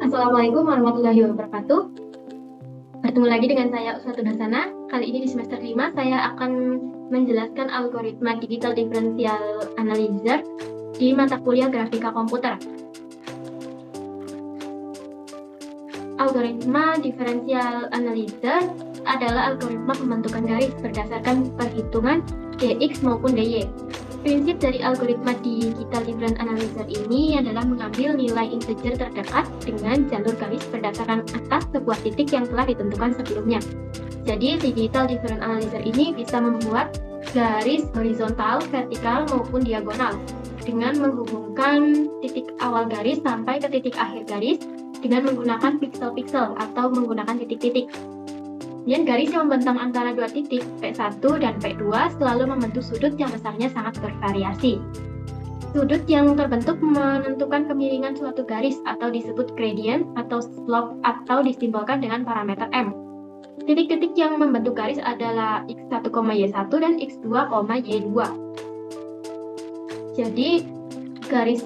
Assalamualaikum warahmatullahi wabarakatuh. Bertemu lagi dengan saya Uswatun Hasana. Kali ini di semester 5 saya akan menjelaskan algoritma digital differential analyzer di mata kuliah grafika komputer. Algoritma differential analyzer adalah algoritma pembentukan garis berdasarkan perhitungan dx maupun dy. Prinsip dari algoritma digital differential analyzer ini adalah mengambil nilai integer terdekat dengan jalur garis berdasarkan atas sebuah titik yang telah ditentukan sebelumnya. Jadi, digital differential analyzer ini bisa membuat garis horizontal, vertikal, maupun diagonal dengan menghubungkan titik awal garis sampai ke titik akhir garis dengan menggunakan piksel-piksel atau menggunakan titik-titik. Kemudian garis yang membentang antara dua titik, P1 dan P2, selalu membentuk sudut yang besarnya sangat bervariasi. Sudut yang terbentuk menentukan kemiringan suatu garis atau disebut gradient atau slope atau disimbolkan dengan parameter M. Titik-titik yang membentuk garis adalah x1, y1 dan x2, y2. Jadi, garis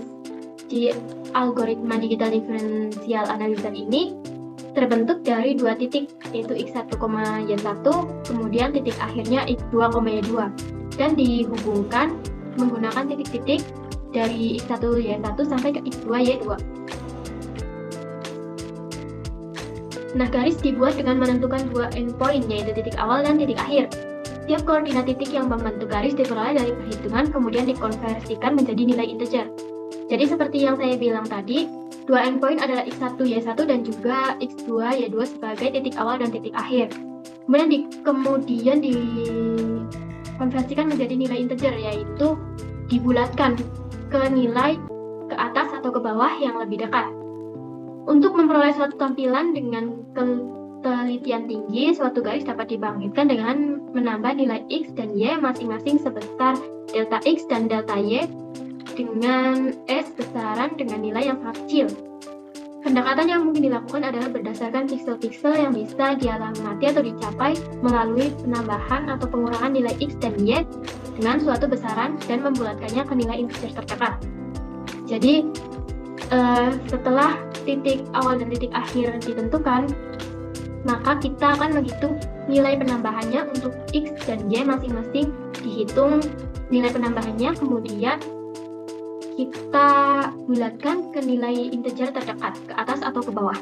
di algoritma digital differential analyzer ini terbentuk dari dua titik, yaitu x1, y1, kemudian titik akhirnya x2, y2, dan dihubungkan menggunakan titik-titik dari x1, y1 sampai ke x2, y2. Nah, garis dibuat dengan menentukan dua endpoint, yaitu titik awal dan titik akhir. Setiap koordinat titik yang membentuk garis diperoleh dari perhitungan, kemudian dikonversikan menjadi nilai integer. Jadi seperti yang saya bilang tadi, dua endpoint adalah x1, y1 dan juga x2, y2 sebagai titik awal dan titik akhir. Kemudian dikonversikan menjadi nilai integer, yaitu dibulatkan ke nilai ke atas atau ke bawah yang lebih dekat. Untuk memperoleh suatu tampilan dengan ketelitian tinggi, suatu garis dapat dibangkitkan dengan menambah nilai x dan y masing-masing sebesar delta x dan delta y dengan S besaran dengan nilai yang sangat kecil. Pendekatan yang mungkin dilakukan adalah berdasarkan piksel-piksel yang bisa dialamati atau dicapai melalui penambahan atau pengurangan nilai X dan Y dengan suatu besaran dan membulatkannya ke nilai integer terdekat. Jadi, setelah titik awal dan titik akhir ditentukan, maka kita akan menghitung nilai penambahannya untuk X dan Y masing-masing, dihitung nilai penambahannya, kemudian kita bulatkan ke nilai integer terdekat, ke atas atau ke bawah.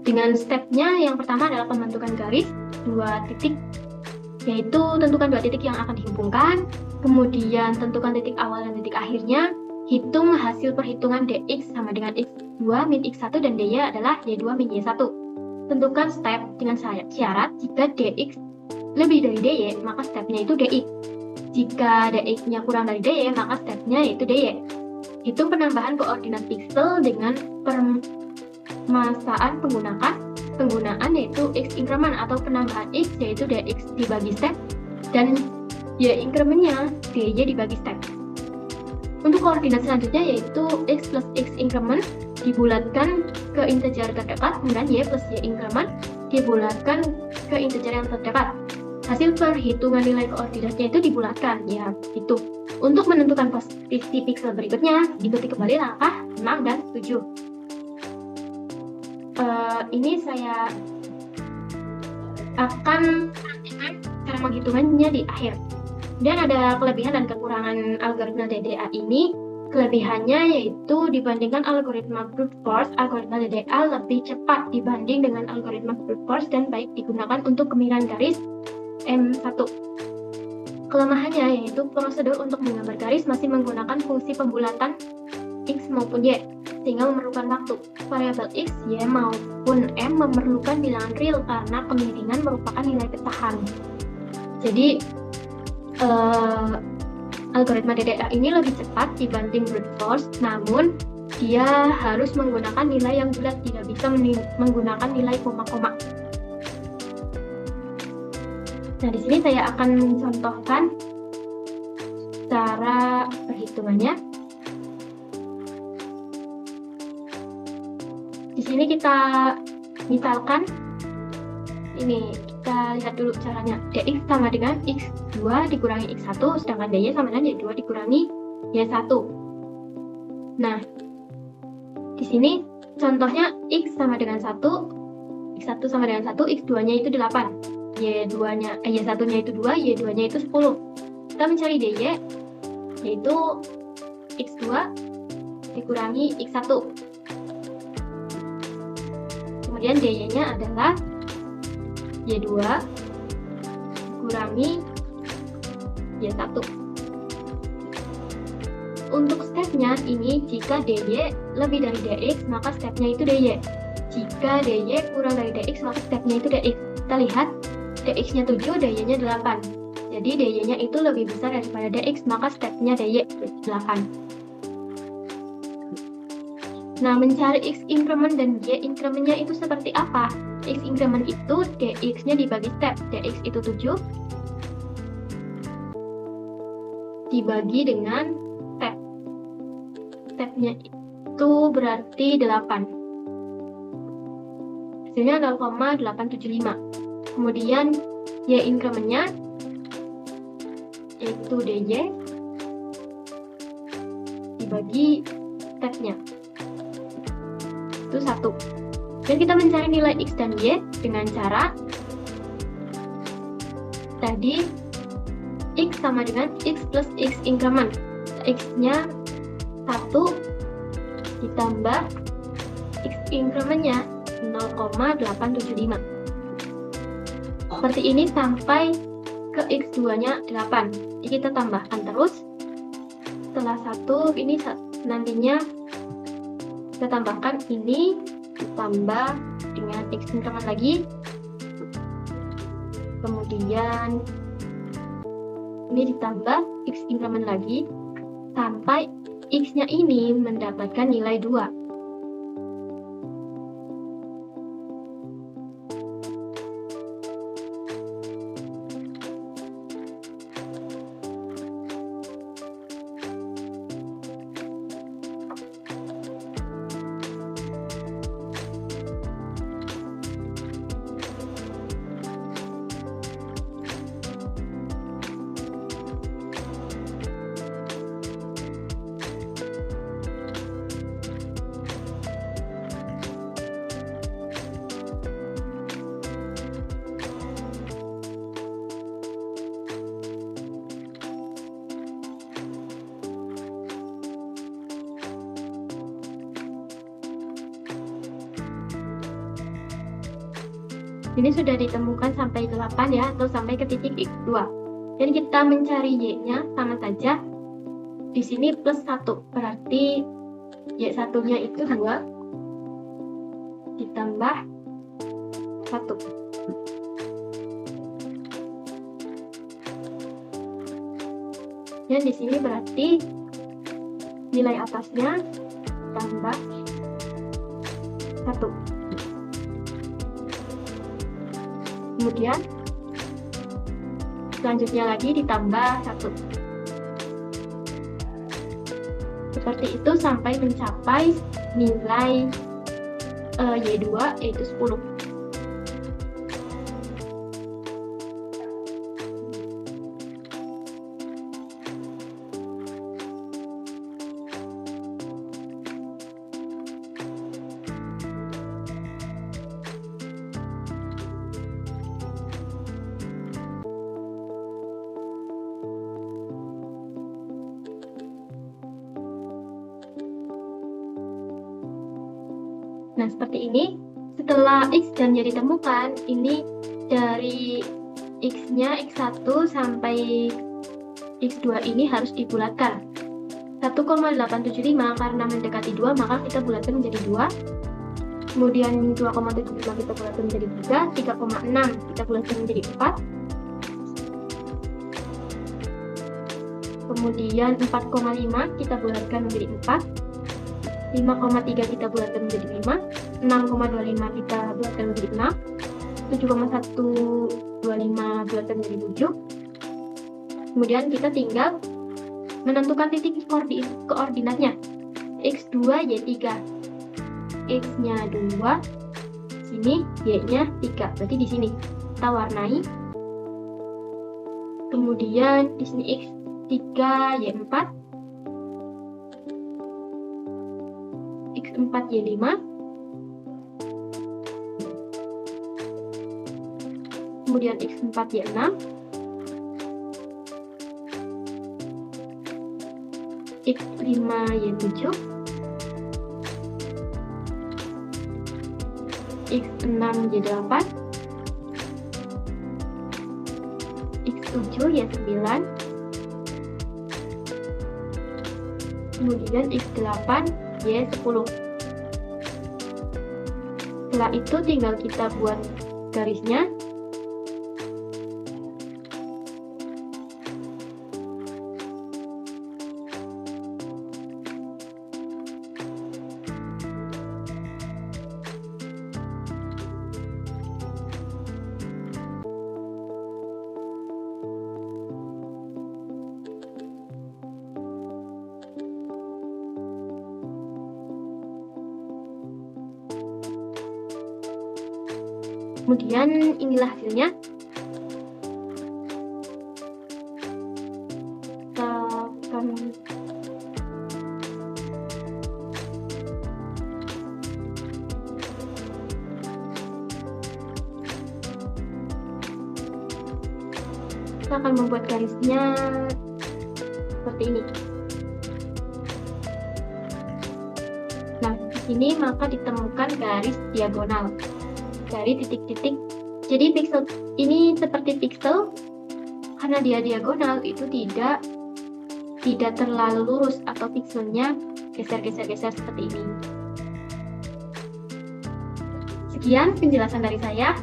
Dengan stepnya, yang pertama adalah pembentukan garis dua titik, yaitu tentukan dua titik yang akan dihubungkan, kemudian tentukan titik awal dan titik akhirnya, hitung hasil perhitungan dx sama dengan x2 min x1 dan dy adalah y2 min y1. Tentukan step dengan syarat jika dx lebih dari dy, maka stepnya itu dx. Jika dx-nya kurang dari dy, maka stepnya yaitu dy. Hitung penambahan koordinat piksel dengan permasaan penggunaan yaitu x increment atau penambahan x yaitu dx dibagi step dan y incrementnya dy dibagi step. Untuk koordinat selanjutnya yaitu x plus x increment dibulatkan ke integer terdekat, kemudian y plus y increment dibulatkan ke integer yang terdekat. Hasil perhitungan nilai koordinatnya itu dibulatkan, ya itu. Untuk menentukan posisi piksel berikutnya, ikuti kembali langkah 6 dan 7. Ini saya akan perhatikan cara menghitungannya di akhir. Dan ada kelebihan dan kekurangan algoritma DDA ini. Kelebihannya yaitu dibandingkan algoritma brute force, algoritma DDA lebih cepat dibanding dengan algoritma brute force dan baik digunakan untuk kemiringan garis M1. Kelemahannya yaitu prosedur untuk menggambar garis masih menggunakan fungsi pembulatan X maupun Y, sehingga memerlukan waktu. Variabel X, Y maupun M memerlukan bilangan real karena kemiringan merupakan nilai pecahan. Jadi, algoritma DDA ini lebih cepat dibanding brute force, namun dia harus menggunakan nilai yang bulat, tidak bisa menggunakan nilai koma-koma. Nah, di sini saya akan mencontohkan cara perhitungannya. Di sini kita misalkan ini, kita lihat dulu caranya. Dx sama dengan x2 dikurangi x1, sedangkan dy sama dengan y2 dikurangi y1. Nah, Di sini contohnya X sama dengan 1, X1 sama dengan 1, X2-nya itu 8, Y1-nya itu 2, Y2-nya itu 10. Kita mencari DY, yaitu X2 dikurangi X1. Kemudian DY-nya adalah Y2 dikurangi Y1. Untuk stepnya ini, jika DY lebih dari DX, maka stepnya itu DY. Jika DY kurang dari DX, maka stepnya itu DX. Kita lihat, DX-nya 7, DY-nya 8. Jadi DY-nya itu lebih besar daripada DX, maka stepnya DY 8. Nah, mencari X increment dan Y increment-nya itu seperti apa? X increment itu DX-nya dibagi step. DX itu 7 dibagi dengan step. Stepnya itu berarti 8. Hasilnya 0,875. Kemudian Y increment-nya yaitu DY dibagi stepnya itu 1. Dan kita mencari nilai X dan Y dengan cara tadi X sama dengan X plus X increment. X-nya 1 ditambah X increment-nya 0,875. Seperti ini sampai ke X2-nya 8. Jadi kita tambahkan terus. Setelah 1, ini nantinya kita tambahkan ini ditambah dengan X increment lagi. Kemudian ini ditambah X increment lagi sampai X-nya ini mendapatkan nilai 2. Ini sudah ditemukan sampai 8 ya, atau sampai ke titik X2. Dan kita mencari Y-nya sama saja. Di sini plus 1, berarti Y1-nya itu 2 ditambah 1. Dan di sini berarti nilai atasnya tambah 1. Kemudian selanjutnya lagi ditambah 1. Seperti itu sampai mencapai nilai Y2 yaitu 10. Nah, seperti ini. Setelah X dan Y ditemukan, ini dari X-nya X1 sampai X2 ini harus dibulatkan. 1,875 karena mendekati 2, maka kita bulatkan menjadi 2. Kemudian 2,75 kita bulatkan menjadi 3, 3,6 kita bulatkan menjadi 4. Kemudian 4,5 kita bulatkan menjadi 4. 5,3 kita bulatkan menjadi 5, 6,25 kita bulatkan menjadi 6, 7,125 bulatkan menjadi 7. Kemudian kita tinggal menentukan titik koordinatnya. X2, Y3. X-nya 2, sini Y-nya 3. Berarti di sini kita warnai. Kemudian di sini X3, Y4. X4Y5, kemudian X4Y6, X5Y7, X6Y8, X7Y9, kemudian X8Y10. Setelah itu tinggal kita buat garisnya. Kemudian inilah hasilnya. Kita akan membuat garisnya seperti ini. Nah, di sini maka ditemukan garis diagonal dari titik-titik. Jadi piksel ini seperti piksel karena dia diagonal, itu tidak terlalu lurus atau pikselnya geser-geser seperti ini. Sekian penjelasan dari saya.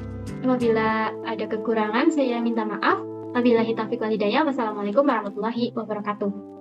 Apabila ada kekurangan saya minta maaf. Wabillahi taufiq wal hidayah. Wassalamualaikum warahmatullahi wabarakatuh.